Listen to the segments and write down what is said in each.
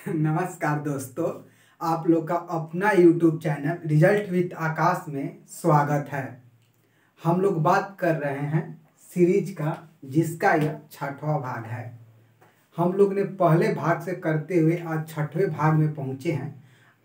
नमस्कार दोस्तों, आप लोग का अपना YouTube चैनल रिजल्ट विद आकाश में स्वागत है। हम लोग बात कर रहे हैं सीरीज का, जिसका यह 6वां भाग है। हम लोग ने पहले भाग से करते हुए आज 6वें भाग में पहुंचे हैं।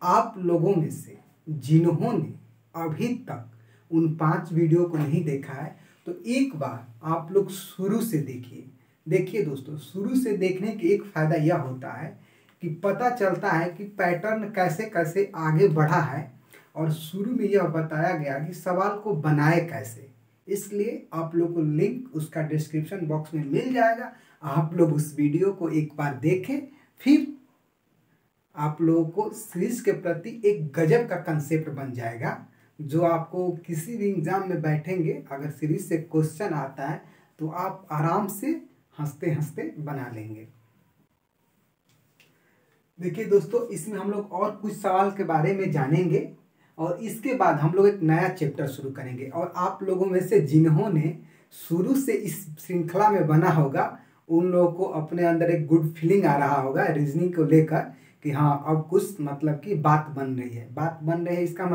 आप लोगों में से जिन्होंने अभी तक उन 5 वीडियो को नहीं देखा है तो एक बार आप लोग शुरू से देखिए दोस्तों, शुरू से देखने के एक फ़ायदा यह होता है कि पता चलता है कि पैटर्न कैसे कैसे आगे बढ़ा है और शुरू में यह बताया गया कि सवाल को बनाए कैसे। इसलिए आप लोग को लिंक उसका डिस्क्रिप्शन बॉक्स में मिल जाएगा। आप लोग उस वीडियो को एक बार देखें, फिर आप लोगों को सीरीज के प्रति एक गजब का कंसेप्ट बन जाएगा, जो आपको किसी भी एग्जाम में बैठेंगे अगर सीरीज से क्वेश्चन आता है तो आप आराम से हंसते हंसते बना लेंगे। देखिए दोस्तों, इसमें हम लोग और कुछ सवाल के बारे में जानेंगे और इसके बाद हम लोग एक नया चैप्टर शुरू करेंगे। और आप लोगों में से जिन्होंने शुरू से इस श्रृंखला में बना होगा उन लोगों को अपने अंदर एक गुड फीलिंग आ रहा होगा रीजनिंग को लेकर कि हाँ, अब कुछ मतलब की बात बन रही है। इसका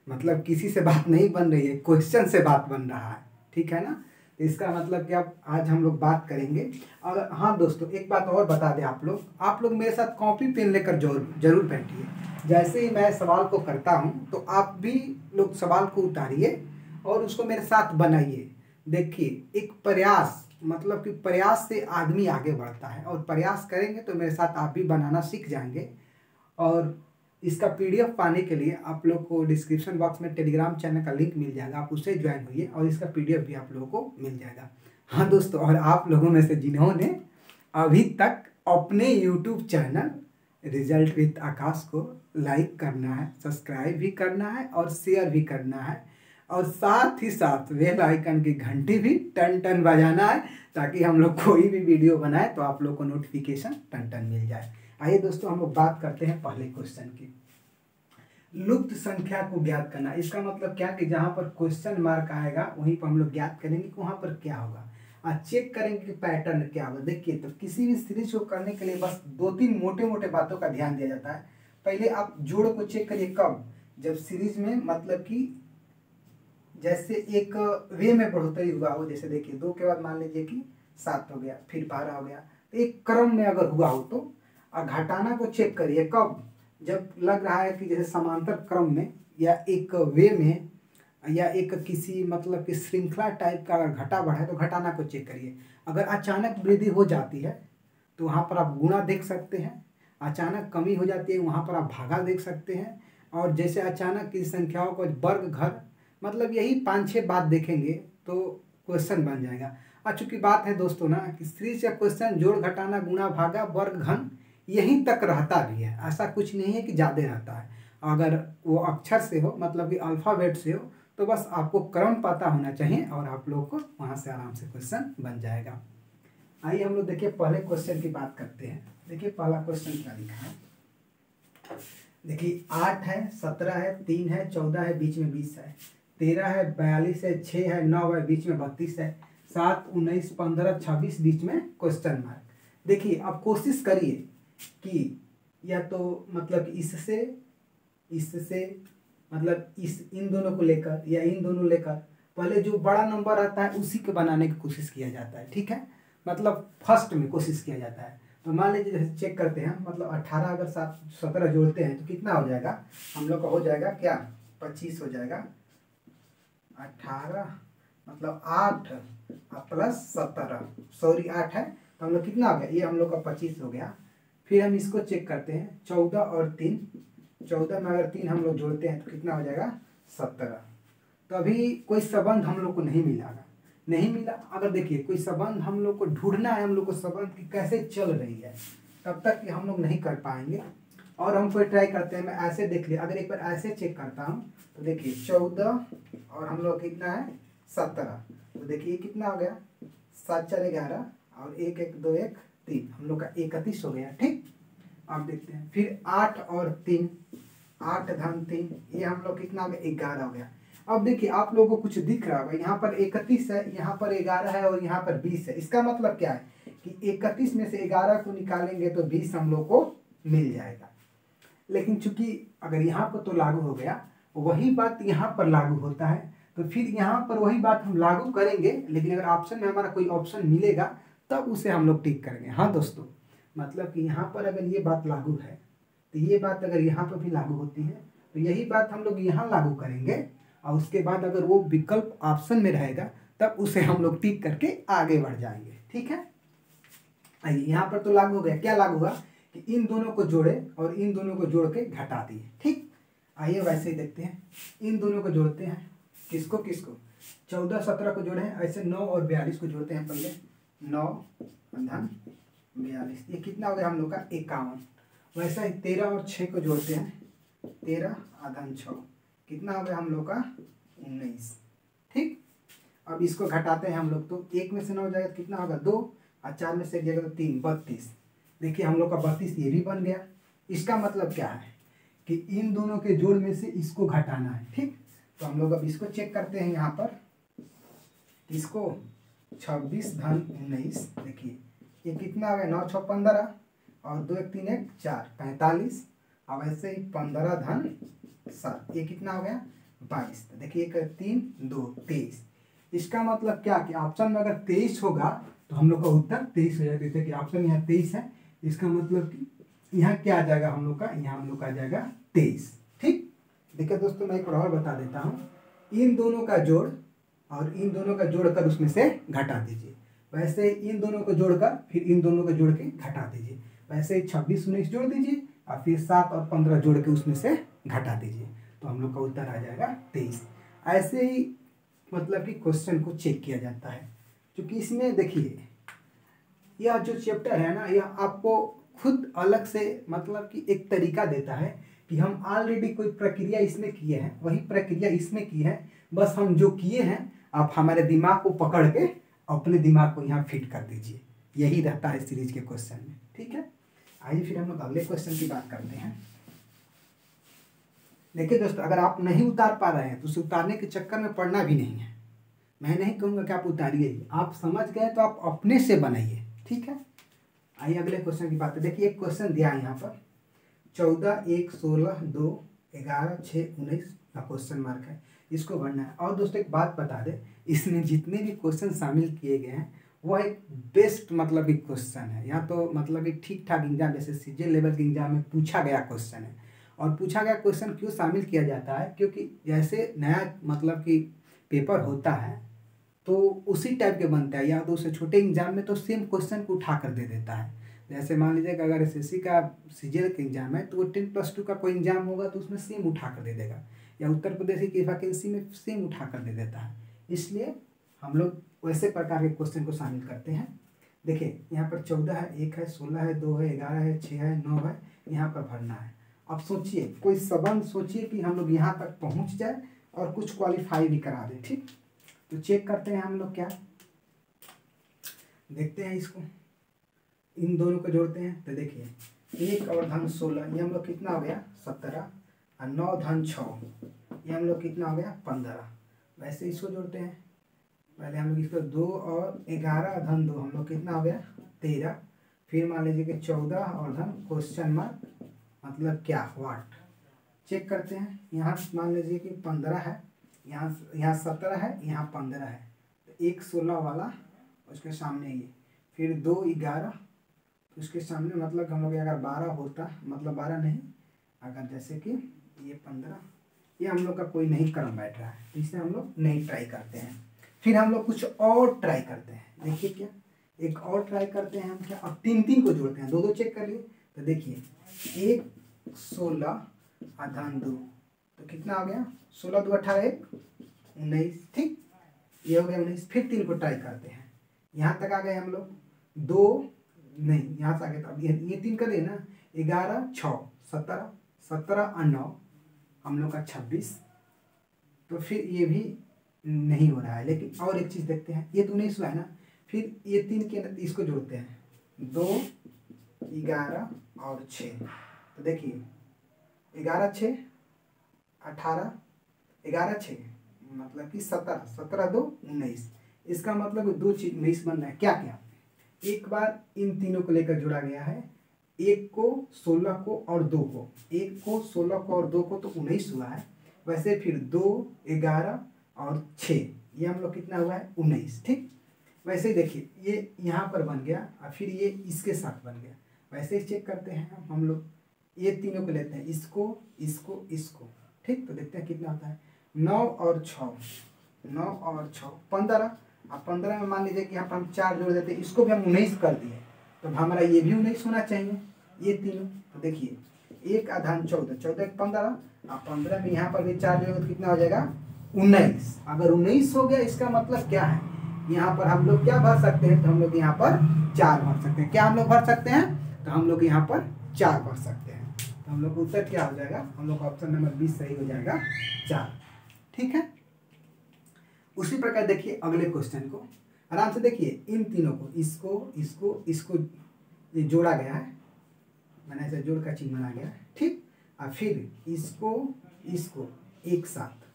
मतलब किसी से बात नहीं बन रही है, क्वेश्चन से बात बन रहा है। ठीक है ना? इसका मतलब कि अब आज हम लोग बात करेंगे। और हाँ दोस्तों, एक बात और बता दें, आप लोग मेरे साथ कॉपी पेन लेकर जरूर बैठिए। जैसे ही मैं सवाल को करता हूँ तो आप भी लोग सवाल को उतारिए और उसको मेरे साथ बनाइए। देखिए, एक प्रयास मतलब कि प्रयास से आदमी आगे बढ़ता है और प्रयास करेंगे तो मेरे साथ आप भी बनाना सीख जाएंगे। और इसका PDF पाने के लिए आप लोग को डिस्क्रिप्शन बॉक्स में टेलीग्राम चैनल का लिंक मिल जाएगा, आप उससे ज्वाइन होइए और इसका PDF भी आप लोगों को मिल जाएगा। हाँ दोस्तों, और आप लोगों में से जिन्होंने अभी तक अपने YouTube चैनल रिजल्ट विद आकाश को लाइक करना है, सब्सक्राइब भी करना है और शेयर भी करना है और साथ ही साथ बेल आइकन की घंटी भी टन टन बजाना है, ताकि हम लोग कोई भी वीडियो बनाए तो आप लोग को नोटिफिकेशन टन टन मिल जाए। आइए दोस्तों, हम लोग बात करते हैं पहले क्वेश्चन की। लुप्त संख्या को ज्ञात करना। इसका मतलब क्या कि जहां पर क्वेश्चन मार्क आएगा वहीं पर हम लोग ज्ञात करेंगे कि वहां पर क्या होगा और चेक करेंगे कि पैटर्न क्या होगा। देखिए, तो किसी भी सीरीज को करने के लिए बस 2-3 मोटे मोटे बातों का ध्यान दिया जाता है। पहले आप जोड़ को चेक करिए, कब? जब सीरीज में मतलब कि जैसे एक वे में बढ़ोतरी हुआ हो। जैसे देखिए, 2 के बाद मान लीजिए कि 7 हो गया, फिर 12 हो गया, तो एक क्रम में अगर हुआ हो तो। और घटाना को चेक करिए कब? जब लग रहा है कि जैसे समांतर क्रम में या एक वे में या एक किसी मतलब कि श्रृंखला टाइप का अगर घटा बढ़ा है तो घटाना को चेक करिए। अगर अचानक वृद्धि हो जाती है तो वहाँ पर आप गुणा देख सकते हैं, अचानक कमी हो जाती है वहाँ पर आप भागा देख सकते हैं, और जैसे अचानक की संख्याओं को वर्ग घर, मतलब यही 5-6 बात देखेंगे तो क्वेश्चन बन जाएगा। और चूंकि बात है दोस्तों ना कि सीरीज का क्वेश्चन जोड़ घटाना गुणा भागा वर्ग घन यहीं तक रहता भी है, ऐसा कुछ नहीं है कि ज़्यादा रहता है। अगर वो अक्षर से हो मतलब कि अल्फ़ाबेट से हो तो बस आपको क्रम पता होना चाहिए और आप लोग को वहाँ से आराम से क्वेश्चन बन जाएगा। आइए हम लोग देखिए पहले क्वेश्चन की बात करते हैं। देखिए पहला क्वेश्चन क्या लिखा है। देखिए 8 है, 17 है, 3 है, 14 है, बीच में 20 है, 13 है, 42 है, 6 है, 9 है, बीच में 32 है, 7, 19, 15, 26, बीच में क्वेश्चन मार्क। देखिए, अब कोशिश करिए कि या तो मतलब इससे मतलब इन दोनों को लेकर या इन दोनों लेकर पहले जो बड़ा नंबर आता है उसी को बनाने की कोशिश किया जाता है। ठीक है, मतलब फर्स्ट में कोशिश किया जाता है। तो मान लीजिए जैसे चेक करते हैं, मतलब 18 अगर 17 जोड़ते हैं तो कितना हो जाएगा हम लोग का? हो जाएगा क्या? 25 हो जाएगा। 18 मतलब 8 प्लस 17, सॉरी 8 है तो हम लोग कितना हो गया? ये हम लोग का 25 हो गया। फिर हम इसको चेक करते हैं, 14 और 3, 14 में अगर 3 हम लोग जोड़ते हैं तो कितना हो जाएगा? 17। तो अभी कोई संबंध हम लोग को नहीं मिला। अगर देखिए कोई संबंध हम लोग को ढूंढना है, हम लोग को संबंध की कैसे चल रही है, तब तक कि हम लोग नहीं कर पाएंगे। और हम कोई ट्राई करते हैं, मैं ऐसे देख लिया, अगर एक बार ऐसे चेक करता हूँ तो देखिए 14 और हम लोग कितना है? 17। तो देखिए कितना हो गया? 7 4 11 और 1 1 2 1 3, हम लोग का 31 हो गया। ठीक, अब देखते हैं फिर 8 और 3, 8 धन 3, ये हम लोग कितना हो गया? 11 हो गया। अब देखिए आप लोगों को कुछ दिख रहा होगा, यहाँ पर 31 है, यहाँ पर 11 है और यहाँ पर 20 है। इसका मतलब क्या है कि 31 में से 11 को निकालेंगे तो 20 हम लोग को मिल जाएगा। लेकिन चूंकि अगर यहाँ पर तो लागू हो गया, वही बात यहाँ पर लागू होता है, तो फिर यहाँ पर वही बात हम लागू करेंगे, लेकिन अगर ऑप्शन में हमारा कोई ऑप्शन मिलेगा तब उसे हम लोग टिक करेंगे। हाँ दोस्तों, मतलब कि यहाँ पर अगर ये बात लागू है तो ये बात अगर यहाँ पर भी लागू होती है तो यही बात हम लोग यहाँ लागू करेंगे, और उसके बाद अगर वो विकल्प ऑप्शन में रहेगा तब उसे हम लोग टिक करके आगे बढ़ जाएंगे। ठीक है, आइए यहाँ पर तो लागू हो गया। क्या लागू हुआ कि इन दोनों को जोड़े और इन दोनों को जोड़ के घटा दिए। ठीक, आइए वैसे ही देखते हैं, इन दोनों को जोड़ते हैं। किसको किसको? 14 17 को जोड़े हैं, ऐसे 9 और 42 को जोड़ते हैं। पहले 9 धन 42, ये कितना हो गया हम लोग का? 51। वैसा ही 13 और 6 को जोड़ते हैं, 13 धन 6, कितना हो गया हम लोग का? 19। ठीक, अब इसको घटाते हैं हम लोग, तो 1 में से 9 जाएगा तो कितना होगा? 2, और 4 में से 1 जाएगा तो 3, 32। देखिए हम लोग का 32 ये भी बन गया। इसका मतलब क्या है कि इन दोनों के जोड़ में से इसको घटाना है। ठीक, तो हम लोग अब इसको चेक करते हैं यहाँ पर, इसको 26 धन 19, देखिए ये कितना आ गया? 9 6 15 और 2 1 3 1 4 45, अब ऐसे ही 15 धन 7, ये कितना हो गया? 22। तो देखिए 1 3 2 23। इसका मतलब क्या कि ऑप्शन में अगर 23 होगा तो हम लोग का उत्तर 23 हो जाएगा। जैसे कि ऑप्शन यहाँ 23 है, इसका मतलब कि यहाँ क्या आ जाएगा हम लोग का? यहाँ हम लोग का आ जाएगा 23। ठीक, देखिए दोस्तों मैं एक और बता देता हूँ, इन दोनों का जोड़ और इन दोनों का जोड़कर उसमें से घटा दीजिए। वैसे इन दोनों को जोड़कर फिर इन दोनों को जोड़ के घटा दीजिए। वैसे ही 26 19 जोड़ दीजिए और फिर 7 और 15 जोड़ के उसमें से घटा दीजिए, तो हम लोग का उत्तर आ जाएगा 23। ऐसे ही मतलब कि क्वेश्चन को चेक किया जाता है, क्योंकि इसमें देखिए यह जो चैप्टर है ना, यह आपको खुद अलग से मतलब कि एक तरीका देता है कि हम ऑलरेडी कोई प्रक्रिया इसमें किए हैं, वही प्रक्रिया इसमें की है, बस हम जो किए हैं आप हमारे दिमाग को पकड़ के अपने दिमाग को यहाँ फिट कर दीजिए। यही रहता है सीरीज के क्वेश्चन में। ठीक है, आइए फिर हम लोग अगले क्वेश्चन की बात करते हैं। देखिए दोस्तों, अगर आप नहीं उतार पा रहे हैं तो उसे उतारने के चक्कर में पड़ना भी नहीं है। मैं नहीं कहूँगा कि आप उतारिए, आप समझ गए तो आप अपने से बनाइए। ठीक है, आइए अगले क्वेश्चन की बात है। देखिए एक क्वेश्चन दिया है यहाँ पर, 14 1 16 2 11 6 19 का क्वेश्चन मार्क है, इसको भरना है। और दोस्तों एक बात बता दें, इसमें जितने भी क्वेश्चन शामिल किए गए हैं वह एक बेस्ट मतलब एक क्वेश्चन है, या तो मतलब कि ठीक ठाक एग्जाम जैसे सीजीएल लेवल के एग्जाम में पूछा गया क्वेश्चन है। और पूछा गया क्वेश्चन क्यों शामिल किया जाता है? क्योंकि जैसे नया मतलब कि पेपर होता है तो उसी टाइप के बनता है, या तो उससे छोटे एग्जाम में तो सेम क्वेश्चन को उठा कर दे देता है। जैसे मान लीजिए कि अगर एसएससी का सीजीएल का एग्जाम है तो वो 10+2 का कोई एग्जाम होगा तो उसमें सेम उठा कर दे देगा, या उत्तर प्रदेश की वैकेंसी में सेम उठा कर दे देता है। इसलिए हम लोग वैसे प्रकार के क्वेश्चन को शामिल करते हैं। देखिए यहाँ पर 14 है, 1 है, 16 है, 2 है, 11 है, 6 है, 9 है, यहाँ पर भरना है। अब सोचिए, कोई संबंध सोचिए कि हम लोग यहाँ तक पहुँच जाए और कुछ क्वालिफाई भी करा दें। ठीक, तो चेक करते हैं हम लोग, क्या देखते हैं इसको, इन दोनों को जोड़ते हैं। तो देखिए 1 और धन 16, ये हम लोग कितना हो गया? 17, और 9 धन 6, ये हम लोग कितना हो गया? 15। वैसे इसको जोड़ते हैं, पहले हम लोग इसको 2 और 11 धन 2, हम लोग कितना हो गया? 13। फिर मान लीजिए कि 14 और धन क्वेश्चन मार्क मतलब क्या, वाट। चेक करते हैं, यहाँ मान लीजिए कि 15 है, यहाँ 17 है, यहाँ 15 है, तो 1 16 वाला उसके सामने ये, फिर 2 11 उसके सामने, मतलब हम लोग अगर 12 होता, मतलब 12 नहीं, अगर जैसे कि ये 15, ये हम लोग का कोई नहीं क्रम बैठ रहा है, तो इसे हम लोग नहीं ट्राई करते हैं। फिर हम लोग कुछ और ट्राई करते हैं। देखिए क्या, एक और ट्राई करते हैं हम, क्या, अब 3 3 को जोड़ते हैं, 2 2 चेक कर लिए। तो देखिए 1 16 धन 2, तो कितना आ गया? 16 2 18 1 19। ठीक, ये हो गया 19। फिर 3 को ट्राई करते हैं, यहाँ तक आ गए हम लोग, 2 नहीं, यहाँ से आ गए, तो अब ये 3 कर दिए ना, 11 6 17 17 और 9 हम लोग का 26। तो फिर ये भी नहीं हो रहा है। लेकिन और एक चीज़ देखते हैं, ये तो 19 हुआ है ना, फिर ये 3 के इसको जोड़ते हैं, 2 11 और 6। तो देखिए 11 6 18, 11 6 मतलब कि 17 17 2 19। इसका मतलब 2 चीज 19 बन रहा है। क्या क्या, एक बार इन तीनों को लेकर जोड़ा गया है, 1 को 16 को और 2 को, 1 को 16 को और 2 को तो 19 हुआ है। वैसे फिर 2, 11 और 6 ये हम लोग कितना हुआ है 19। ठीक, वैसे ही देखिए ये यहाँ पर बन गया और फिर ये इसके साथ बन गया। वैसे ही चेक करते हैं हम लोग, ये तीनों को लेते हैं, इसको इसको इसको। ठीक, तो देखते हैं कितना होता है 9 और 6, 9 और 6 15। अब 15 में मान लीजिए कि यहाँ पर हम 4 जोड़ देते हैं, इसको भी हम 19 कर दिए, तो हमारा ये भी 19 होना चाहिए ये तीनों। तो देखिए 1 आधान 14, 14 एक 15, अब 15 में यहाँ पर भी 4 जोड़ेंगे तो कितना हो जाएगा 19। अगर 19 हो गया इसका मतलब क्या है, यहाँ पर हम लोग क्या भर सकते हैं, तो हम लोग यहाँ पर 4 भर सकते हैं। क्या हम लोग भर सकते हैं, तो हम लोग यहाँ पर 4 भर सकते हैं। तो हम लोग का उत्तर क्या हो जाएगा, हम लोग का ऑप्शन नंबर 20 सही हो जाएगा 4। ठीक है, उसी प्रकार देखिए अगले क्वेश्चन को आराम से देखिए। इन तीनों को इसको इसको इसको ये जोड़ा गया है, मैंने ऐसे जोड़ का चिन्ह बना गया है। ठीक, और फिर इसको इसको एक साथ,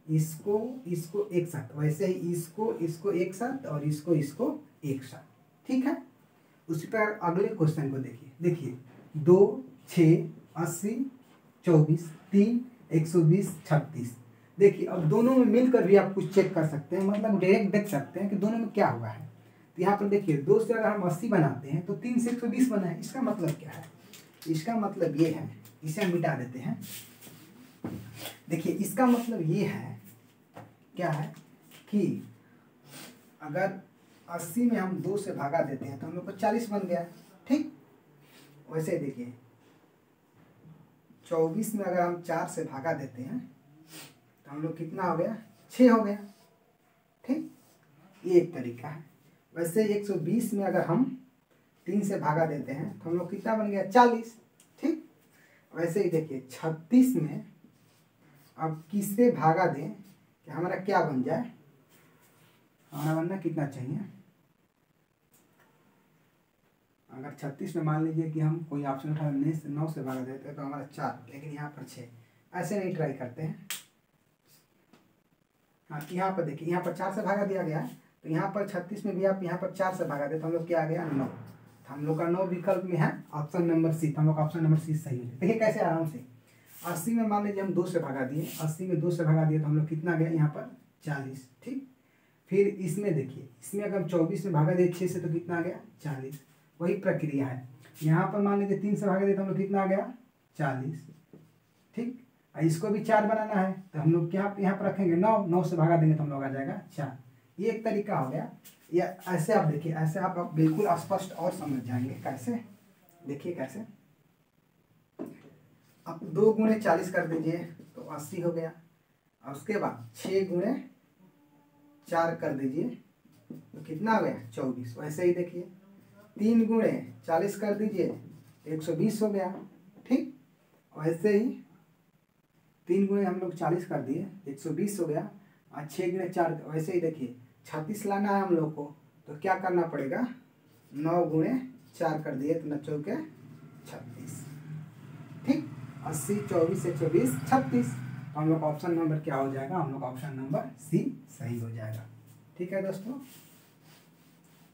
इसको इसको एक साथ, वैसे ही इसको इसको एक साथ और इसको इसको एक साथ। ठीक है, उसी प्रकार अगले क्वेश्चन को देखिए। देखिए 2, 6, 80, 24, 3, 120, 36। देखिए अब दोनों में मिलकर भी आप कुछ चेक कर सकते हैं, मतलब डायरेक्ट देख सकते हैं कि दोनों में क्या हुआ है। तो यहाँ पर देखिए 2 से अगर हम 80 बनाते हैं तो 3 से 120 बना है। इसका मतलब क्या है, इसका मतलब ये है, इसे हम मिटा देते हैं। देखिए इसका मतलब ये है, क्या है कि अगर 80 में हम 2 से भागा देते हैं तो हम लोग को 40 बन गया। ठीक, वैसे देखिए 24 में अगर हम 4 से भागा देते हैं तो हम लोग कितना हो गया 6 हो गया। ठीक, ये एक तरीका है। वैसे 120 में अगर हम 3 से भागा देते हैं तो हम लोग कितना बन गया 40। ठीक, वैसे ही देखिए 36 में अब किससे भागा दें कि हमारा क्या बन जाए, हमारा बनना कितना चाहिए। अगर 36 में मान लीजिए कि हम कोई ऑप्शन उठा 9 से भागा देते हैं तो हमारा 4, लेकिन यहाँ पर 6। ऐसे नहीं ट्राई करते हैं। हाँ, यहाँ पर देखिए, यहाँ पर 4 से भागा दिया गया है, तो यहाँ पर 36 में भी आप यहाँ पर 4 से भागा दे तो हम लोग क्या आ गया 9। तो हम लोग का 9 विकल्प में है ऑप्शन नंबर सी। हम लोग का ऑप्शन नंबर सी सही हो जाए। देखिए कैसे आराम से 80 में मान लीजिए हम 2 से भागा दिए, 80 में 2 से भागा दिए तो हम लोग कितना गया यहाँ पर 40। ठीक, फिर इसमें देखिए, इसमें अगर 24 में भागा दिए 6 से तो कितना आ गया 40। वही प्रक्रिया है, यहाँ पर मान लीजिए 3 से भागा दिए तो हम लोग कितना आ गया 40। ठीक, इसको भी 4 बनाना है तो हम लोग क्या यहाँ पर रखेंगे 9, 9 से भागा देंगे तो हम लोग आ जाएगा 4। ये एक तरीका हो गया। या ऐसे आप देखिए, ऐसे आप बिल्कुल स्पष्ट और समझ जाएंगे। कैसे, देखिए कैसे, अब 2 गुणे 40 कर दीजिए तो 80 हो गया, और उसके बाद 6 गुणे 4 कर दीजिए तो कितना हो गया 24। वैसे ही देखिए 3 गुणे 40 कर दीजिए 120 हो गया। ठीक, वैसे ही 3 गुणे हम लोग 40 कर दिए 120 हो गया, और 6 गुणे 4, वैसे ही देखिए 36 लाना है हम लोग को, तो क्या करना पड़ेगा 9 गुणे 4 कर दिए तो 9 चौके 36। ठीक, 80, 24, 120, 36। तो हम लोग ऑप्शन नंबर क्या हो जाएगा, हम लोग ऑप्शन नंबर सी सही हो जाएगा। ठीक है दोस्तों,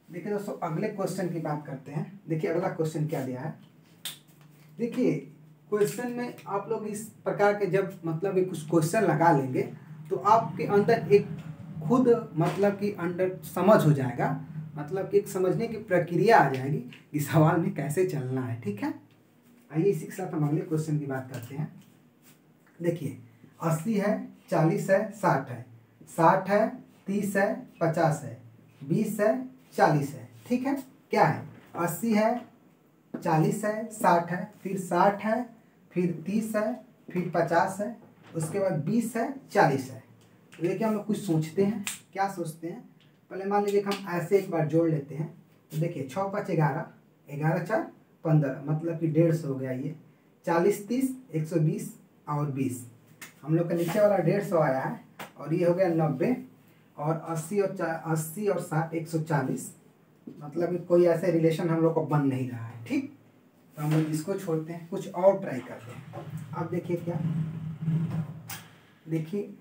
देखिए दोस्तों अगले क्वेश्चन की बात करते हैं। देखिए अगला क्वेश्चन क्या दिया है। देखिए क्वेश्चन में आप लोग इस प्रकार के जब मतलब कि कुछ क्वेश्चन लगा लेंगे तो आपके अंदर एक खुद मतलब कि अंडर समझ हो जाएगा, मतलब कि एक समझने की प्रक्रिया आ जाएगी कि सवाल में कैसे चलना है। ठीक है, आइए इसी के साथ हम अगले क्वेश्चन की बात करते हैं। देखिए 80 है, 40 है, 60 है, 60 है, 30 है, 50 है, 20 है, 40 है। ठीक है, क्या है 80 है, 40 है, 60 है, फिर 60 है, फिर 30 है, फिर 50 है, उसके बाद 20 है, 40 है। तो देखिए हम लोग कुछ सोचते हैं, क्या सोचते हैं, पहले मान लीजिए हम ऐसे एक बार जोड़ लेते हैं। तो देखिए 6 5 11, 11 4 15, मतलब कि 150 हो गया। ये 40 30 120 और 20, हम लोग का नीचे वाला 150 आया है, और ये हो गया 90, और 80 और 60 140, मतलब कि कोई ऐसे रिलेशन हम लोग को बन नहीं रहा है। ठीक, तो हम लोग इसको छोड़ते हैं, कुछ और ट्राई करते हैं। अब देखिए क्या, देखिए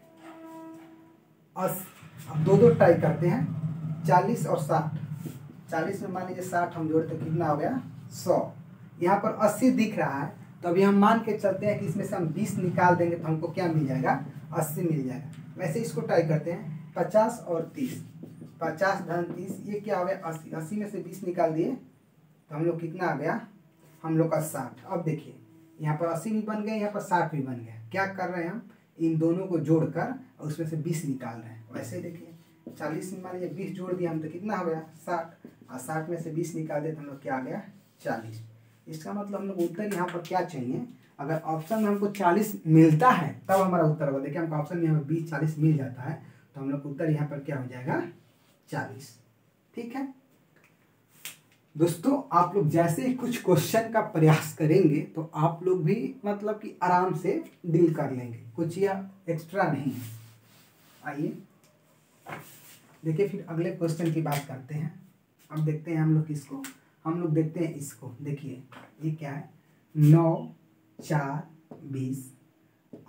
अब दो ट्राई करते हैं, 40 और 60। 40 में मान लीजिए 60 हम जोड़े तो कितना हो गया 100, यहाँ पर 80 दिख रहा है, तो अभी हम मान के चलते हैं कि इसमें से हम 20 निकाल देंगे तो हमको क्या मिल जाएगा, 80 मिल जाएगा। वैसे इसको ट्राई करते हैं, 50 और 30, 50 धन 30, ये क्या हो गया 80, 80 में से 20 निकाल दिए तो हम लोग कितना आ गया, हम लोग का 60। अब देखिए यहाँ पर 80 भी बन गए, यहाँ पर 60 भी बन गया। क्या कर रहे हैं हम, इन दोनों को जोड़कर और उसमें से 20 निकाल रहे हैं। वैसे देखिए 40 में मान लीजिए 20 जोड़ दिया हम तो कितना हो गया 60, और 60 में से 20 निकाल दिए तो हम लोग क्या आ गया 40। इसका मतलब हम लोग उत्तर यहाँ पर क्या चाहिए, अगर ऑप्शन में हमको 40 मिलता है तब हमारा उत्तर होगा। देखिए हमको ऑप्शन में हमें 20-40 मिल जाता है तो हम लोग उत्तर यहाँ पर क्या हो जाएगा 40। ठीक है दोस्तों, आप लोग जैसे ही कुछ क्वेश्चन का प्रयास करेंगे तो आप लोग भी मतलब कि आराम से डील कर लेंगे, कुछ यह एक्स्ट्रा नहीं है। आइए देखिए फिर अगले क्वेश्चन की बात करते हैं। अब देखते हैं हम लोग किसको, हम लोग देखते हैं इसको। देखिए ये क्या है, 9 4 20,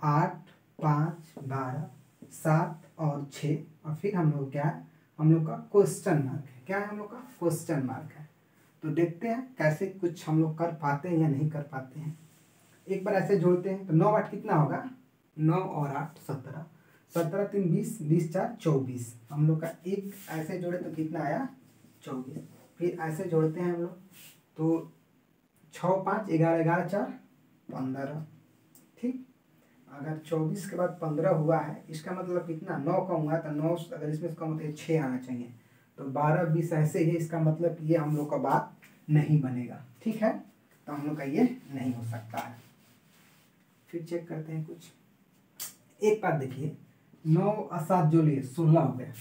8 5 12, 7 और 6, और फिर हम लोग क्या है, हम लोग का क्वेश्चन मार्क है। क्या है, हम लोग का क्वेश्चन मार्क है। तो देखते हैं कैसे कुछ हम लोग कर पाते हैं या नहीं कर पाते हैं। एक बार ऐसे जोड़ते हैं तो 9 8 कितना होगा, 9 और 8 17, 17 3 20, 20 4 24। हम लोग का एक ऐसे जोड़े तो कितना आया 24। फिर ऐसे जोड़ते हैं हम लोग तो 6 5 11, 11 4 15। ठीक, अगर 24 के बाद 15 हुआ है इसका मतलब कितना 9 कम हुआ, तो 9 अगर इसमें कम होता है 6 आना चाहिए, तो 12 20 ऐसे ही। इसका मतलब ये हम लोग का बात नहीं बनेगा। ठीक है, तो हम लोग का ये नहीं हो सकता है। फिर चेक करते हैं कुछ। एक बात देखिए, 9 और 7 जोड़िए 16 हो गया,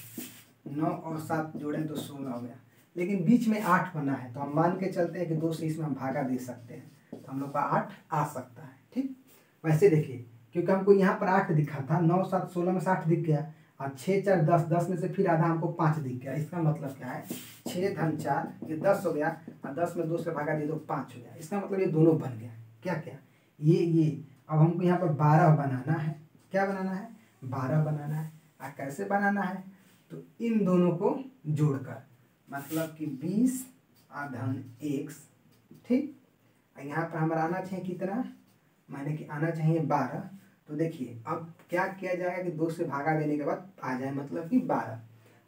9 और 7 जोड़े तो 16 हो गया, लेकिन बीच में 8 बना है तो हम मान के चलते हैं कि 2 से इसमें हम भागा दे सकते हैं, तो हम लोग का 8 आ सकता है। ठीक, वैसे देखिए क्योंकि हमको यहाँ पर 8 दिखा था, 9 7 16 में से 8 दिख गया, और 6 4 10, 10 में से फिर आधा हमको 5 दिख गया। इसका मतलब क्या है 6 धन 4 ये 10 हो गया, और 10 में 2 से भागा दिए तो 5 हो गया। इसका मतलब ये दोनों बन गया। क्या क्या, ये अब हमको यहाँ पर 12 बनाना है। क्या बनाना है, 12 बनाना है। और कैसे बनाना है, तो इन दोनों को जोड़कर, मतलब कि 20 और धन 1। ठीक, यहाँ पर हमारा आना चाहिए कितना, माने कि आना चाहिए 12। तो देखिए अब क्या किया जाएगा कि 2 से भागा देने के बाद आ जाए, मतलब कि 12।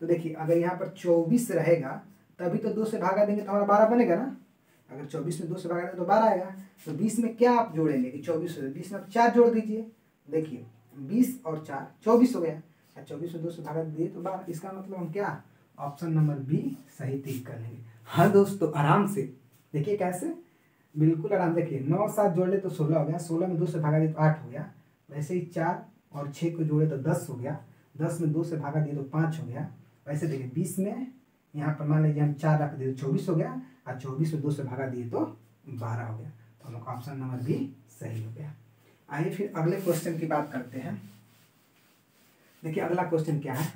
तो देखिए अगर यहाँ पर 24 रहेगा तभी तो 2 से भागा देंगे तो हमारा 12 बनेगा ना। अगर 24 में 2 से भागा देंगे तो 12 आएगा। तो 20 में क्या आप जोड़ेंगे कि 24 हो, 20 में आप 4 जोड़ दीजिए। देखिए 20 और 4 24 हो गया, और 24 में 2 से भागा दिए तो 12। इसका मतलब हम क्या ऑप्शन नंबर बी सही टिक कर लेंगे। हाँ दोस्तों, आराम से देखिए कैसे, बिल्कुल आराम। देखिए 9 7 जोड़ ले तो 16 हो गया, 16 में 2 से भागा दिए तो 8 हो गया। वैसे ही 4 और 6 को जोड़े तो 10 हो गया, 10 में 2 से भागा दिए तो 5 हो गया। वैसे देखिए 20 में यहाँ पर मान लीजिए हम 4 रख दिए तो 24 हो गया, और 24 में 2 से भागा दिए तो 12 हो गया। तो हम लोग का ऑप्शन नंबर बी सही हो गया। आइए फिर अगले क्वेश्चन की बात करते हैं। देखिए अगला क्वेश्चन क्या है,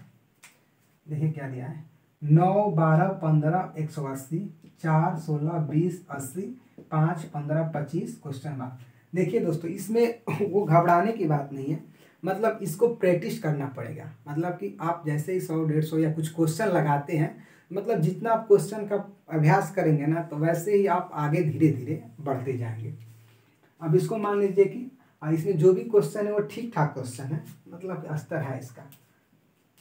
देखिए क्या दिया है, 9 12 15 180, 4 16 20 80, 5 15 25 क्वेश्चन मार्क। देखिए दोस्तों इसमें वो घबराने की बात नहीं है, मतलब इसको प्रैक्टिस करना पड़ेगा। मतलब कि आप जैसे ही 100 150 या कुछ क्वेश्चन लगाते हैं, मतलब जितना आप क्वेश्चन का अभ्यास करेंगे ना तो वैसे ही आप आगे धीरे धीरे बढ़ते जाएंगे। अब इसको मान लीजिए कि इसमें जो भी क्वेश्चन है वो ठीक ठाक क्वेश्चन है, मतलब स्तर है इसका।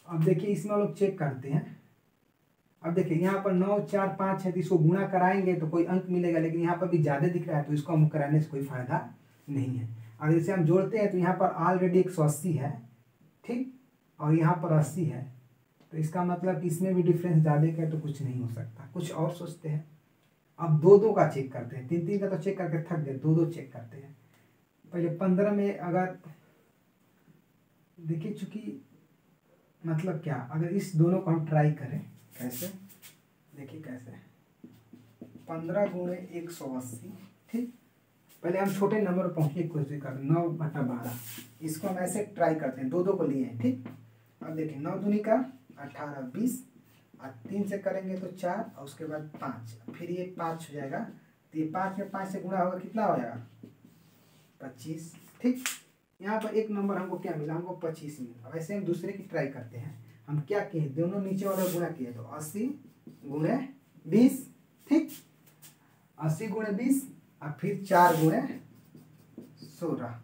अब देखिए इसमें हम लोग चेक करते हैं। अब देखिए यहाँ पर 9 4 5 है तो इसको गुणा कराएंगे तो कोई अंक मिलेगा, लेकिन यहाँ पर भी ज़्यादा दिख रहा है तो इसको हम कराने से कोई फायदा नहीं है। अगर इसे हम जोड़ते हैं तो यहाँ पर ऑलरेडी 180 है, ठीक, और यहाँ पर 80 है, तो इसका मतलब कि इसमें भी डिफरेंस ज़्यादा का है तो कुछ नहीं हो सकता। कुछ और सोचते हैं। अब 2 का चेक करते हैं, 3 का तो चेक करके थक गए, 2 चेक करते हैं। पहले 15 में अगर देखिए चूँकि मतलब क्या, अगर इस दोनों को हम ट्राई करें कैसे, देखिए कैसे 15 गुणे 180। ठीक, पहले हम छोटे नंबर पर पहुँचने की कोशिश करें, 9/12। इसको हम ऐसे ट्राई करते हैं, 2 को लिए हैं। ठीक, अब देखिए 9 दूनी का 18 20, और 3 से करेंगे तो 4, और उसके बाद 5, फिर ये 5 हो जाएगा। तो ये 5 में 5 से गुणा होगा, कितना हो जाएगा 25। ठीक, यहाँ पर एक नंबर हमको क्या मिला, हमको 25 मिला। वैसे हम दूसरे की ट्राई करते हैं। हम क्या किए, दोनों नीचे वाला गुणा किए तो 80 गुणे 20। ठीक, 80 गुणे 20, और फिर 4 गुणे 16।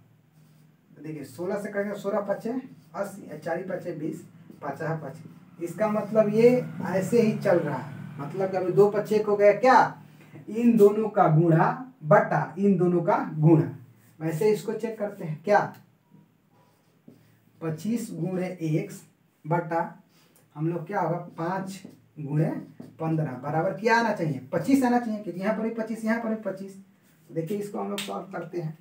देखिए 16 से करेंगे 16 पचे 80, 4 पचे 20, 50 पचे। इसका मतलब ये ऐसे ही चल रहा है, मतलब अभी 2 पचे हो गया क्या, इन दोनों का गुणा बटा इन दोनों का गुणा। वैसे इसको चेक करते हैं क्या, 25 गुणे x बटा हम लोग क्या होगा 5 गुणे 15 बराबर क्या आना चाहिए, 25 आना चाहिए, क्योंकि यहाँ पर भी 25 यहाँ पर भी 25। देखिए इसको हम लोग सॉल्व करते हैं।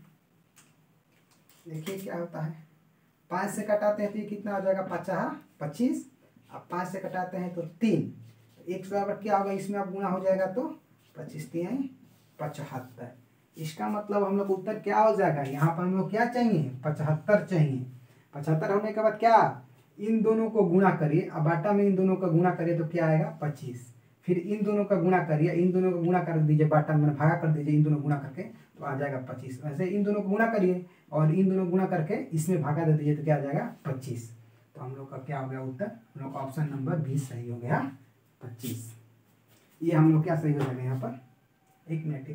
देखिए क्या होता है, 5 से कटाते हैं तो ये कितना हो जाएगा 50 25, अब 5 से कटाते हैं तो 3, तो x बराबर क्या होगा, इसमें अब गुणा हो जाएगा तो 25 3 75। इसका मतलब हम लोग उत्तर क्या हो जाएगा, यहाँ पर हम लोग क्या चाहिए 75 चाहिए। 75 होने के बाद क्या, इन दोनों को गुणा करिए, अब बाटा में इन दोनों का गुणा करिए तो क्या आएगा 25, फिर इन दोनों का गुणा करिए, इन दोनों का गुणा कर दीजिए, बाटा में भागा कर दीजिए इन दोनों गुणा करके तो आ जाएगा 25। वैसे इन दोनों को गुणा करिए और इन दोनों गुणा करके इसमें भागा दे दीजिए तो क्या आ जाएगा 25। तो हम लोग का क्या हो गया उत्तर, हम लोग का ऑप्शन नंबर 20 सही हो गया 25। ये हम लोग क्या सही हो जाएगा यहाँ पर, एक मिनट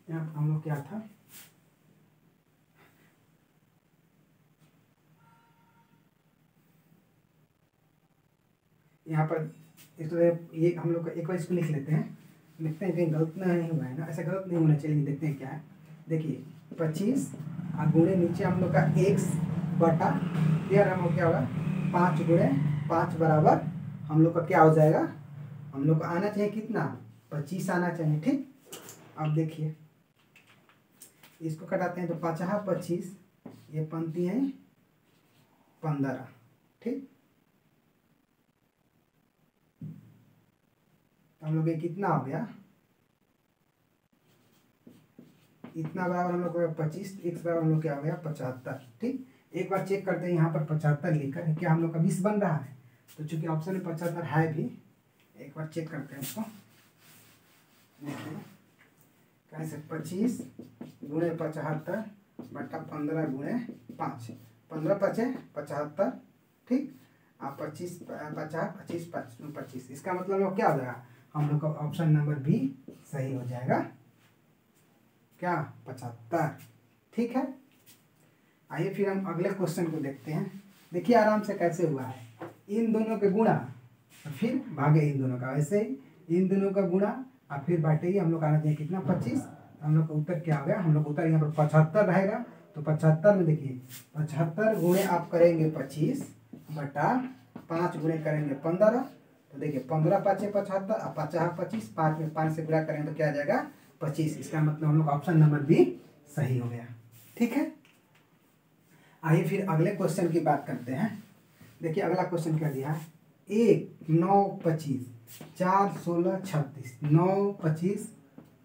यहाँ पर हम लोग क्या था, यहाँ पर ये हम लोग का एक बार इसको लिख लेते हैं, लिखते हैं कहीं गलत नहीं हुआ है ना, ऐसा गलत नहीं होना चाहिए, देखते हैं क्या है। देखिए 25 और गुणे नीचे हम लोग का x बटा फिर हम लोग क्या होगा 5 गुणे 5 बराबर हम लोग का क्या हो जाएगा, हम लोग को आना चाहिए कितना 25 आना चाहिए। ठीक, अब देखिए इसको कटाते हैं तो 50 25, ये पंक्ति है 15। ठीक, हम लोग ये कितना हो गया, इतना बराबर हम लोग को 25, x बराबर हम लोग क्या हो गया 75। ठीक, एक बार चेक करते हैं यहाँ पर 75 लिखकर क्या हम लोग का 20 बन रहा है, तो चूंकि ऑप्शन में 75 है भी, एक बार चेक करते हैं इसको। देखिए कैसे 25 गुणे 75 बटा 15 गुणे 5, 15 5 75। ठीक, आप 25 50 25 25, इसका मतलब लोग क्या हो जाएगा, हम लोग का ऑप्शन नंबर बी सही हो जाएगा क्या 75। ठीक है, आइए फिर हम अगले क्वेश्चन को देखते हैं। देखिए आराम से कैसे हुआ है, इन दोनों के गुणा और फिर भागे इन दोनों का, वैसे ही इन दोनों का गुणा और फिर बाटे ही हम लोग आना चाहिए कितना 25। हम लोग का उत्तर क्या हो गया, हम लोग उत्तर यहाँ पर 75 रहेगा। तो 75 में देखिए 75 गुणे आप करेंगे 25 बटा 5 गुणे करेंगे 15, तो देखिए 15 5 75 और 50 25, 5 में 5 से गुणा करेंगे तो क्या आ जाएगा 25। इसका मतलब हम लोग ऑप्शन नंबर बी सही हो गया। ठीक है, आइए फिर अगले क्वेश्चन की बात करते हैं। देखिए अगला क्वेश्चन क्या दिया है, 1 9 25 4 16 36 9 25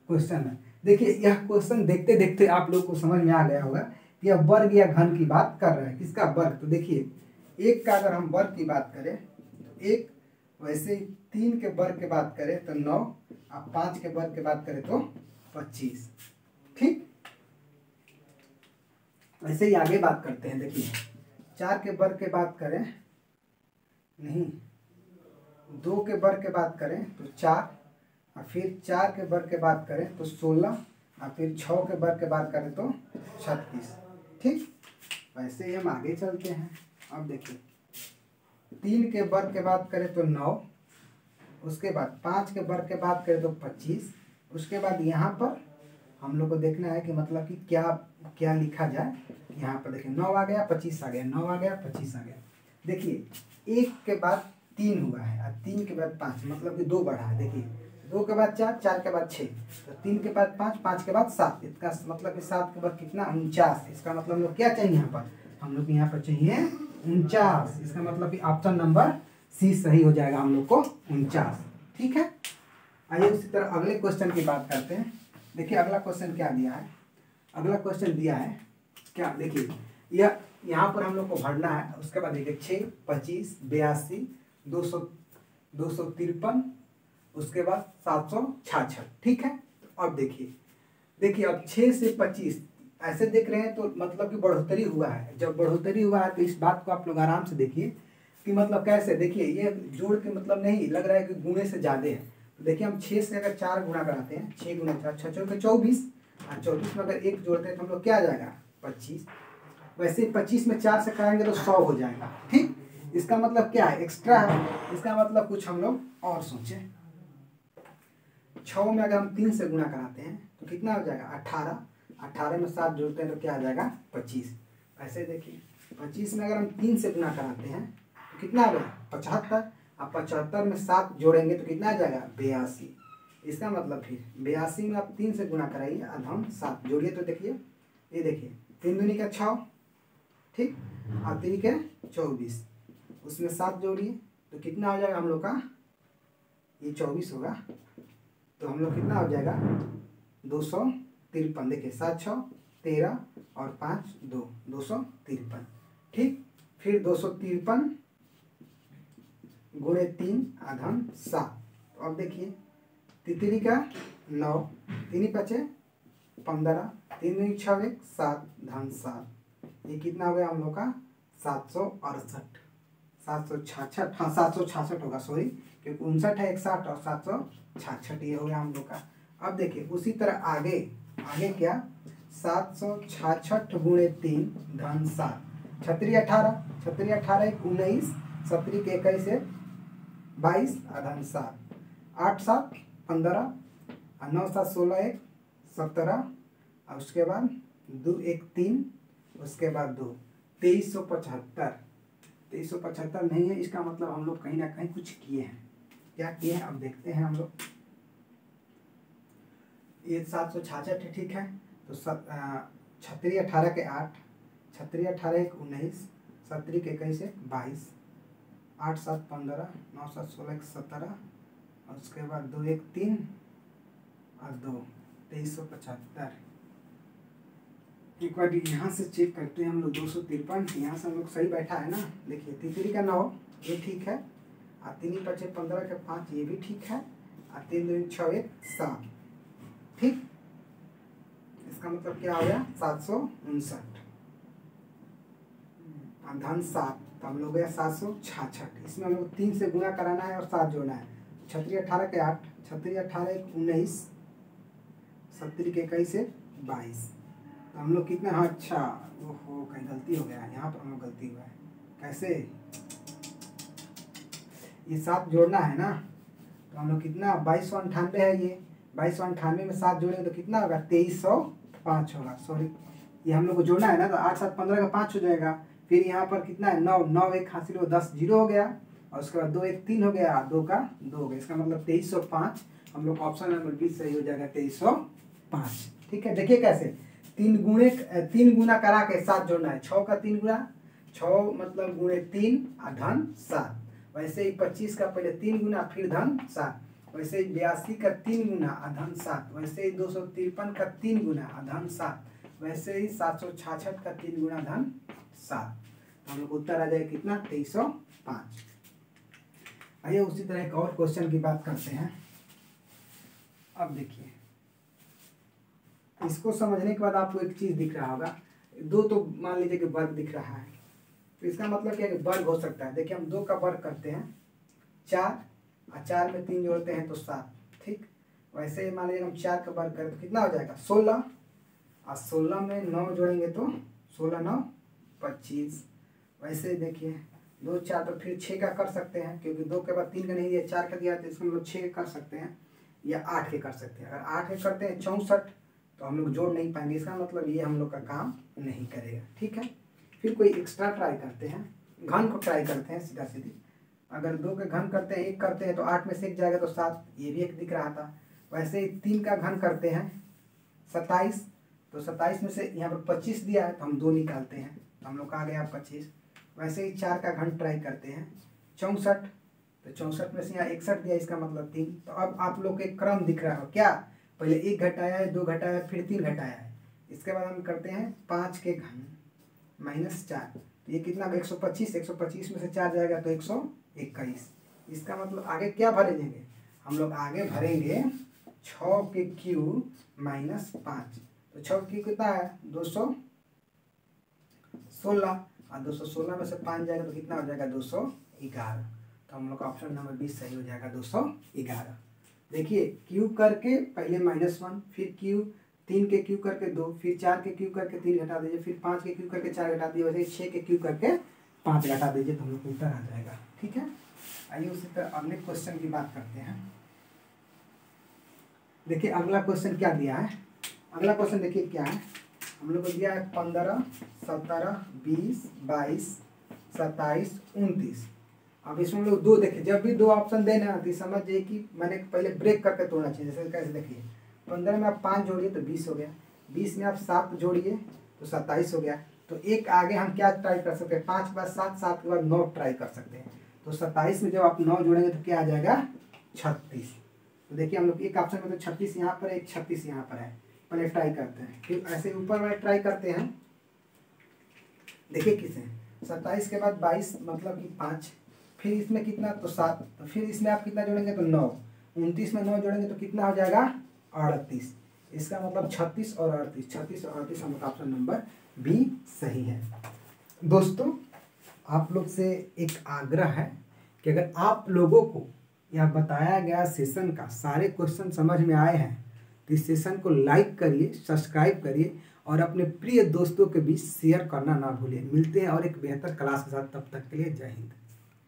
क्वेश्चन है। देखिए यह क्वेश्चन देखते देखते आप लोग को समझ में आ गया होगा कि यह वर्ग या घन की बात कर रहा है, किसका वर्ग। तो देखिए 1 का अगर हम वर्ग की बात करें तो 1, वैसे ही 3 के वर्ग की बात करें तो 9, अब 5 के वर्ग की बात करें तो 25। ठीक, वैसे ही आगे बात करते हैं। देखिए 4 के वर्ग की बात करें, नहीं 2 के वर्ग की बात करें तो 4, और फिर 4 के वर्ग की बात करें तो 16, और फिर 6 के वर्ग की बात करें तो 36। ठीक, वैसे ही हम आगे चलते हैं। अब देखिए 3 के वर्ग की बात करें तो 9, उसके बाद 5 के वर्ग की बात करें तो 25, उसके बाद यहाँ पर हम लोग को देखना है कि मतलब कि क्या क्या लिखा जाए। यहाँ पर देखिए 9 आ गया 25 आ गया, 9 आ गया 25 आ गया। देखिए 1 के बाद 3 हुआ है और 3 के बाद 5, मतलब कि 2 बढ़ा है। देखिए 2 के बाद 4, 4 के बाद 6, तो 3 के बाद 5, 5 के बाद 7, इसका मतलब कि 7 के बाद कितना 49। इसका मतलब हम लोग क्या चाहिए यहाँ पर, हम लोग यहाँ पर चाहिए 49। इसका मतलब कि ऑप्शन नंबर सी सही हो जाएगा हम लोग को 49। ठीक है, आइए उसी तरह अगले क्वेश्चन की बात करते हैं। देखिए अगला क्वेश्चन क्या दिया है, अगला क्वेश्चन दिया है क्या, देखिए यह यहाँ पर हम लोग को भरना है। उसके बाद देखिए 6 25 82 200 253, उसके बाद 766। ठीक है, तो अब देखिए अब 6 से 25 ऐसे देख रहे हैं तो मतलब कि बढ़ोतरी हुआ है। जब बढ़ोतरी हुआ है तो इस बात को आप लोग आराम से देखिए कि मतलब कैसे, देखिए ये जोड़ के मतलब नहीं लग रहा है कि गुणे से ज़्यादा है। तो देखिए हम 6 से अगर 4 गुना कराते हैं, 6 गुना 4, 6 चौके 24, और 24 में अगर 1 जोड़ते हैं तो हम लोग क्या आ जाएगा 25। वैसे ही 25 में 4 से कराएंगे तो 100 हो जाएगा। ठीक, इसका मतलब क्या है, एक्स्ट्रा है। इसका मतलब कुछ हम लोग और सोचें। 6 में अगर हम 3 से गुना कराते हैं तो कितना हो जाएगा 18, 18 में 7 जोड़ते हैं तो क्या आ जाएगा 25। ऐसे देखिए 25 में अगर हम 3 से गुना कराते हैं तो कितना आ गया 75, अब 75 में 7 जोड़ेंगे तो कितना आ जाएगा 82। इसका मतलब फिर 82 में आप 3 से गुना कराइए, अधम 7 जोड़िए तो देखिए, ये देखिए 3 दूनी का 6, ठीक, और 3 के 24, उसमें 7 जोड़िए तो कितना हो जाएगा हम लोग का, ये 24 होगा, तो हम लोग कितना हो जाएगा 253। देखिए 7 6 13 और 5 2, 253। ठीक, फिर 253 गुणे 3 आधन 7। तो अब देखिए तितली का 9, 3 पचे 15, 3 6 1 7 धन 7, ये कितना हो गया हम लोग का 768, 766, हाँ 766 होगा, सॉरी, क्योंकि 59 है 61 और 766 ये हो गया हम लोग का। अब देखिए उसी तरह आगे, आगे क्या 766 गुणे 3 धन 7, छत्री 18, छत्री 18 19, सत्री के 21 है 22 धन 7, 8 7 15, 9 7 16 1 17, और उसके बाद 2 1 3, उसके बाद 2, 2375। 2375 नहीं है, इसका मतलब हम लोग कहीं ना कहीं कुछ किए हैं। क्या किए हैं अब देखते हैं हम लोग। ये 766 है, ठीक है, तो छत्री 18 के 8, छत्री 18 1 19, सत्री के 21 है 22, 8 7 15, 9 7 16 17, और उसके बाद 2 1 3 और 2, 2375। एक बार यहाँ से चेक करते हैं हम लोग, 253 यहाँ से हम लोग सही बैठा है ना। देखिए तितली का 9 ये ठीक है, और 3 5 15 के 5 ये भी ठीक है, और 3 2 6 1 7, ठीक, इसका मतलब क्या हो गया 759 धन 7, तो हम लोग गया 766। इसमें हम लोग 3 से गुना कराना है और 7 जोड़ना है। छत्री 18 के 8, छत्री 18 1 19, सत्री के 21 से 22, तो हम लोग कितना, हाँ अच्छा वो कहीं गलती हो गया है, यहाँ पर हम लोग गलती हुआ है। कैसे, ये 7 जोड़ना है ना, तो हम लोग कितना 2298 है, ये 2298 में 7 जोड़ेंगे तो कितना होगा 2305 होगा, सॉरी, ये हम लोग को जोड़ना है ना, तो 8 7 15 का 5 हो जाएगा। फिर यहाँ पर कितना है 9, 9 1 हासिल हो 10 जीरो हो गया, और उसके बाद 2 1 3 हो गया, 2 का 2 हो गया, इसका मतलब 2305। हम लोग ऑप्शन नंबर बी सही हो जाएगा 2305। ठीक है, देखिए कैसे 3 गुना करा के 7 जोड़ना है, 6 का 3 गुना, 6 मतलब गुणे 3 धन 7, वैसे ही 25 का पहले 3 गुना फिर धन 7, वैसे ही 82 का 3 गुना धन 7, वैसे ही 253 का 3 गुना धन 7, वैसे ही 766 का 3 गुना धन 7, तो हम लोग उत्तर आ जाएगा कितना 2305। आइए उसी तरह एक और क्वेश्चन की बात करते हैं। अब देखिए इसको समझने के बाद आपको एक चीज दिख रहा होगा, 2 तो मान लीजिए कि वर्ग दिख रहा है, तो इसका मतलब क्या है कि वर्ग हो सकता है। देखिए हम 2 का वर्ग करते हैं 4, और 4 में 3 जोड़ते हैं तो 7, ठीक, वैसे ही मान लीजिए हम 4 का वर्ग करें तो कितना हो जाएगा 16, और 16 में 9 जोड़ेंगे तो 16 9 25, वैसे ही देखिए 2 4 तो फिर 6 का कर सकते हैं, क्योंकि 2 के बाद 3 का नहीं दिया 4 का दिया, तो इसको हम लोग 6 के कर सकते हैं या 8 के कर सकते हैं। अगर 8 के करते हैं 64, तो हम लोग जोड़ नहीं पाएंगे, इसका मतलब ये हम लोग का काम नहीं करेगा। ठीक है, फिर कोई एक्स्ट्रा ट्राई करते हैं, घन को ट्राई करते हैं सीधा सीधी। अगर 2 के घन करते हैं 1 करते हैं तो 8 में से 1 जाएगा तो 7, ये भी 1 दिख रहा था। वैसे ही 3 का घन करते हैं 27, तो 27 में से यहाँ पर 25 दिया है तो हम 2 निकालते हैं, तो हम लोग का आ गया 25। वैसे ही 4 का घन ट्राई करते हैं 64, तो 64 में से यहाँ 61 दिया, इसका मतलब 3। तो अब आप लोग के क्रम दिख रहा हो क्या, पहले 1 घटाया है, 2 घटाया है, फिर 3 घटाया है, इसके बाद हम करते हैं 5 के घन -4, तो ये कितना 125, 125 में से 4 जाएगा तो 121। इसका मतलब आगे क्या भरेंगे हम लोग, आगे भरेंगे 6 के क्यूब -5, तो 6 की कितना है 216, और 216 में से 5 जाएगा तो कितना हो जाएगा 221। 211। तो हम लोग का ऑप्शन नंबर 20 सही हो जाएगा 211। देखिए क्यू करके पहले -1, फिर क्यू 3 के क्यू करके 2, फिर 4 के क्यू करके 3 घटा दीजिए, फिर 5 के क्यू करके 4 घटा दीजिए, वैसे 6 के क्यू करके 5 घटा दीजिए तो हम लोग को उत्तर आ जाएगा। ठीक है, आइए उसी तरह अगले क्वेश्चन की बात करते हैं। देखिए अगला क्वेश्चन क्या दिया है। अगला क्वेश्चन देखिए क्या है, हम लोग को दिया है 15, 17, 20, 22, 27, 29। अब इसमें हम लोग दो देखें, जब भी दो ऑप्शन देना तो समझ जाइए कि मैंने पहले ब्रेक करके तोड़ना चाहिए। जैसे कैसे देखिए, 15 में आप 5 जोड़िए तो 20 हो गया, 20 में आप 7 जोड़िए तो 27 हो गया। तो एक आगे हम क्या ट्राई कर सकते हैं, 5 के बाद 7, 7 के बाद 9 ट्राई कर सकते हैं। तो 27 में जब आप 9 जोड़ेंगे तो क्या आ जाएगा 36। तो देखिए हम लोग एक ऑप्शन में तो 36 यहाँ पर है, एक 36 यहाँ पर है। पहले ट्राई करते हैं, फिर ऐसे ऊपर वाले ट्राई करते हैं। देखिए किसे 27 के बाद 22 मतलब कि 5, फिर इसमें कितना तो 7, तो फिर इसमें आप कितना जोड़ेंगे तो 9, 29 में 9 जोड़ेंगे तो कितना हो जाएगा 38। इसका मतलब 36 और 38, 36 और 38 हम लोग का ऑप्शन नंबर बी सही है। दोस्तों आप लोग से एक आग्रह है कि अगर आप लोगों को यह बताया गया सेशन का सारे क्वेश्चन समझ में आए हैं तो इस सेशन को लाइक करिए, सब्सक्राइब करिए और अपने प्रिय दोस्तों के बीच शेयर करना ना भूलिए। मिलते हैं और एक बेहतर क्लास के साथ, तब तक के लिए जय हिंद।